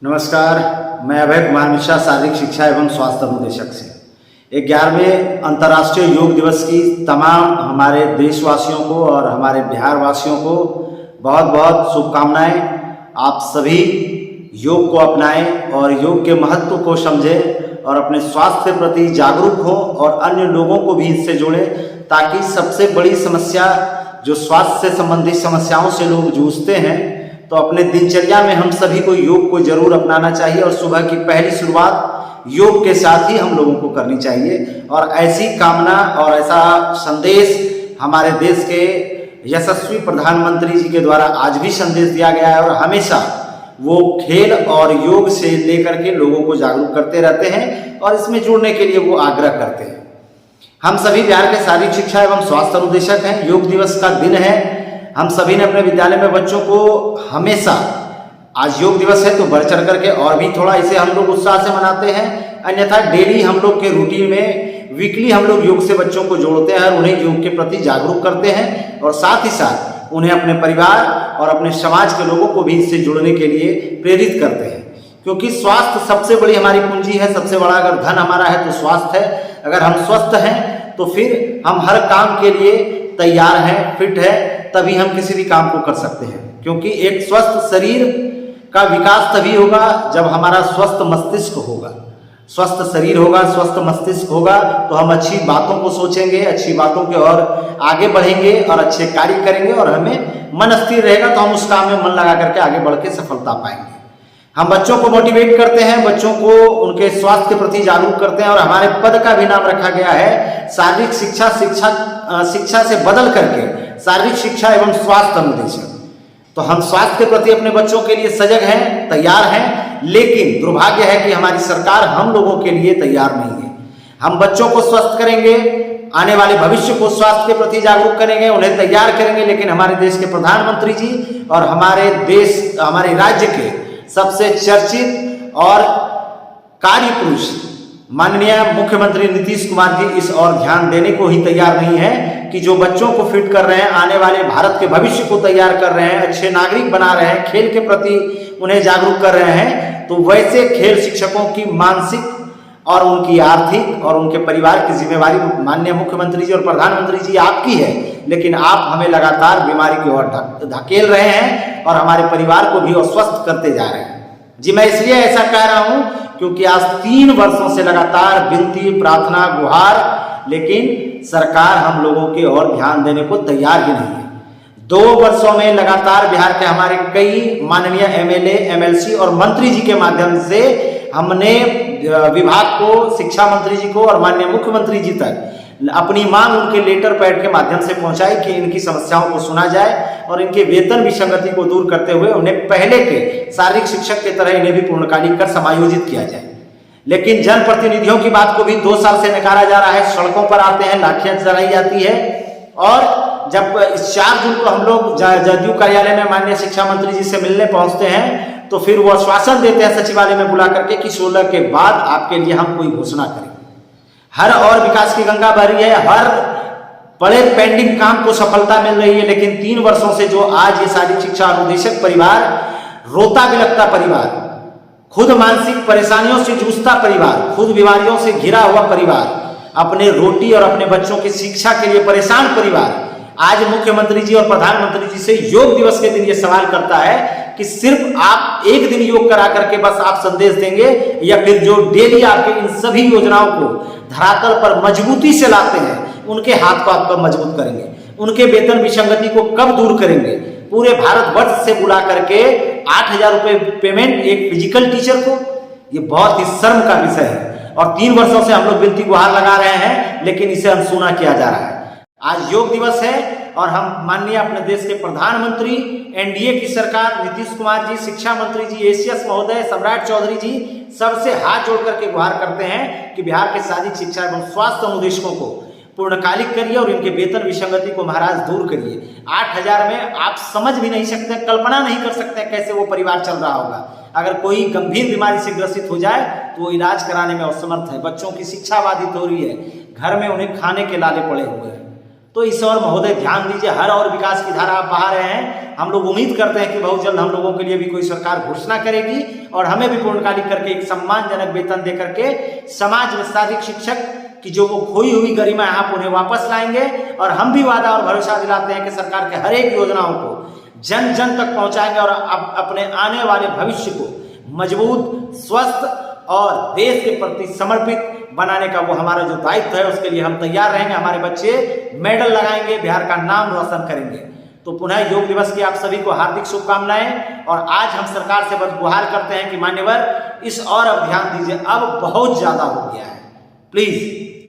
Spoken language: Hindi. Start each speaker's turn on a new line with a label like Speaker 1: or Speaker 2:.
Speaker 1: नमस्कार, मैं अभय कुमार मिश्रा, शारीरिक शिक्षा एवं स्वास्थ्य अनुदेशक से 11वें अंतर्राष्ट्रीय योग दिवस की तमाम हमारे देशवासियों को और हमारे बिहार वासियों को बहुत बहुत शुभकामनाएं। आप सभी योग को अपनाएं और योग के महत्व को समझें और अपने स्वास्थ्य के प्रति जागरूक हो और अन्य लोगों को भी इससे जोड़ें, ताकि सबसे बड़ी समस्या जो स्वास्थ्य से संबंधित समस्याओं से लोग जूझते हैं, तो अपने दिनचर्या में हम सभी को योग को जरूर अपनाना चाहिए और सुबह की पहली शुरुआत योग के साथ ही हम लोगों को करनी चाहिए। और ऐसी कामना और ऐसा संदेश हमारे देश के यशस्वी प्रधानमंत्री जी के द्वारा आज भी संदेश दिया गया है और हमेशा वो खेल और योग से लेकर के लोगों को जागरूक करते रहते हैं और इसमें जुड़ने के लिए वो आग्रह करते हैं। हम सभी बिहार के शारीरिक शिक्षा एवं स्वास्थ्य अनुदेशक हैं। योग दिवस का दिन है। हम सभी ने अपने विद्यालय में बच्चों को हमेशा, आज योग दिवस है तो बढ़ चढ़ करके और भी थोड़ा इसे हम लोग उत्साह से मनाते हैं। अन्यथा डेली हम लोग के रूटीन में वीकली हम लोग योग से बच्चों को जोड़ते हैं और उन्हें योग के प्रति जागरूक करते हैं और साथ ही साथ उन्हें अपने परिवार और अपने समाज के लोगों को भी इससे जुड़ने के लिए प्रेरित करते हैं, क्योंकि स्वास्थ्य सबसे बड़ी हमारी पूंजी है। सबसे बड़ा अगर धन हमारा है तो स्वास्थ्य है। अगर हम स्वस्थ हैं तो फिर हम हर काम के लिए तैयार हैं, फिट है, तभी हम किसी भी काम को कर सकते हैं। क्योंकि एक स्वस्थ शरीर का विकास तभी होगा जब हमारा स्वस्थ मस्तिष्क होगा। स्वस्थ शरीर होगा, स्वस्थ मस्तिष्क होगा तो हम अच्छी बातों को सोचेंगे, अच्छी बातों के और आगे बढ़ेंगे और अच्छे कार्य करेंगे और हमें मन स्थिर रहेगा तो हम उस काम में मन लगा करके आगे बढ़ के सफलता पाएंगे। हम बच्चों को मोटिवेट करते हैं, बच्चों को उनके स्वास्थ्य के प्रति जागरूक करते हैं और हमारे पद का भी नाम रखा गया है शारीरिक शिक्षा से बदल करके शारीरिक शिक्षा एवं स्वास्थ्य अनुदेशक। तो हम स्वास्थ्य के प्रति अपने बच्चों के लिए सजग हैं, तैयार हैं, लेकिन दुर्भाग्य है कि हमारी सरकार हम लोगों के लिए तैयार नहीं है। हम बच्चों को स्वस्थ करेंगे, आने वाले भविष्य को स्वास्थ्य के प्रति जागरूक करेंगे, उन्हें तैयार करेंगे, लेकिन हमारे देश के प्रधानमंत्री जी और हमारे राज्य के सबसे चर्चित और कार्यपुरुष माननीय मुख्यमंत्री नीतीश कुमार जी इस और ध्यान देने को ही तैयार नहीं है कि जो बच्चों को फिट कर रहे हैं, आने वाले भारत के भविष्य को तैयार कर रहे हैं, अच्छे नागरिक बना रहे हैं, खेल के प्रति उन्हें जागरूक कर रहे हैं, तो वैसे खेल शिक्षकों की मानसिक और उनकी आर्थिक और उनके परिवार की जिम्मेवारी माननीय मुख्यमंत्री जी और प्रधानमंत्री जी आपकी है, लेकिन आप हमें लगातार बीमारी की ओर धकेल रहे हैं और हमारे परिवार को भी अस्वस्थ करते जा रहे हैं। जी, मैं इसलिए ऐसा कह रहा हूं क्योंकि आज 3 वर्षों से लगातार विनती, प्रार्थना, गुहार, लेकिन सरकार हम लोगों की ओर ध्यान देने को तैयार ही नहीं है। 2 वर्षों में लगातार बिहार के हमारे कई माननीय एमएलए, एमएलसी और मंत्री जी के माध्यम से हमने विभाग को, शिक्षा मंत्री जी को और माननीय मुख्यमंत्री जी तक अपनी मांग उनके लेटर पैड के माध्यम से पहुंचाई कि इनकी समस्याओं को सुना जाए और इनके वेतन विसंगति को दूर करते हुए उन्हें पहले के शारीरिक शिक्षक की तरह इन्हें भी पूर्णकालिक कर समायोजित किया जाए। लेकिन जनप्रतिनिधियों की बात को भी 2 साल से नकारा जा रहा है। सड़कों पर आते हैं, लाठियां चलाई जाती है और जब इस 4 जून को हम लोग जदयू कार्यालय में माननीय शिक्षा मंत्री जी से मिलने पहुंचते हैं तो फिर वो आश्वासन देते हैं सचिवालय में बुला करके कि 16 के बाद आपके लिए हम कोई घोषणा करेंगे। हर और विकास की गंगा बह रही है, हर बड़े पेंडिंग काम को सफलता मिल रही है, लेकिन 3 वर्षों से जो आज ये शारीरिक शिक्षा अनुदेशक परिवार, रोता बिलखता परिवार, खुद मानसिक परेशानियों से जूझता परिवार, खुद बीमारियों से घिरा हुआ परिवार, अपने रोटी और अपने बच्चों की शिक्षा के लिए परेशान परिवार आज मुख्यमंत्री जी और प्रधानमंत्री जी से योग दिवस के दिन ये सवाल करता है कि सिर्फ आप एक दिन योग करा करके बस आप संदेश देंगे या फिर जो डेली आपके इन सभी योजनाओं को धरातल पर मजबूती से लाते हैं उनके हाथ को आप कब मजबूत करेंगे, उनके वेतन विसंगति को कब दूर करेंगे। पूरे भारतवर्ष से बुला करके 8,000 रुपए पेमेंट एक फिजिकल टीचर को, ये बहुत ही शर्म का विषय है और 3 वर्षों से हम लोग विनती गुहार लगा रहे हैं, लेकिन इसे अनसुना किया जा रहा है। आज योग दिवस है और हम माननीय अपने देश के प्रधानमंत्री, एनडीए की सरकार, नीतीश कुमार जी, शिक्षा मंत्री जी, एसीएस महोदय, सम्राट चौधरी जी, सबसे हाथ जोड़ करके गुहार करते हैं कि बिहार के शारीरिक शिक्षा एवं स्वास्थ्य अनुदेशकों को पूर्णकालिक करिए और इनके वेतन विसंगति को महाराज दूर करिए। 8,000 में आप समझ भी नहीं सकते, कल्पना नहीं कर सकते कैसे वो परिवार चल रहा होगा। अगर कोई गंभीर बीमारी से ग्रसित हो जाए तो वो इलाज कराने में असमर्थ है, बच्चों की शिक्षा बाधित हो रही है, घर में उन्हें खाने के लाले पड़े हुए हैं। तो इस और महोदय ध्यान दीजिए, हर और विकास की धारा आप बहा रहे हैं। हम लोग उम्मीद करते हैं कि बहुत जल्द हम लोगों के लिए भी कोई सरकार घोषणा करेगी और हमें भी पूर्णकालिक करके एक सम्मानजनक वेतन दे करके समाज में शारीरिक शिक्षक की जो वो खोई हुई गरिमा है आप उन्हें वापस लाएंगे। और हम भी वादा और भरोसा दिलाते हैं कि सरकार के हर एक योजनाओं को जन जन तक पहुंचाएंगे और अपने आने वाले भविष्य को मजबूत, स्वस्थ और देश के प्रति समर्पित बनाने का वो हमारा जो दायित्व है उसके लिए हम तैयार रहेंगे। हमारे बच्चे मेडल लगाएंगे, बिहार का नाम रोशन करेंगे। तो पुनः योग दिवस की आप सभी को हार्दिक शुभकामनाएं। और आज हम सरकार से बस गुहार करते हैं कि मान्यवर इस और अब ध्यान दीजिए, अब बहुत ज्यादा हो गया है, प्लीज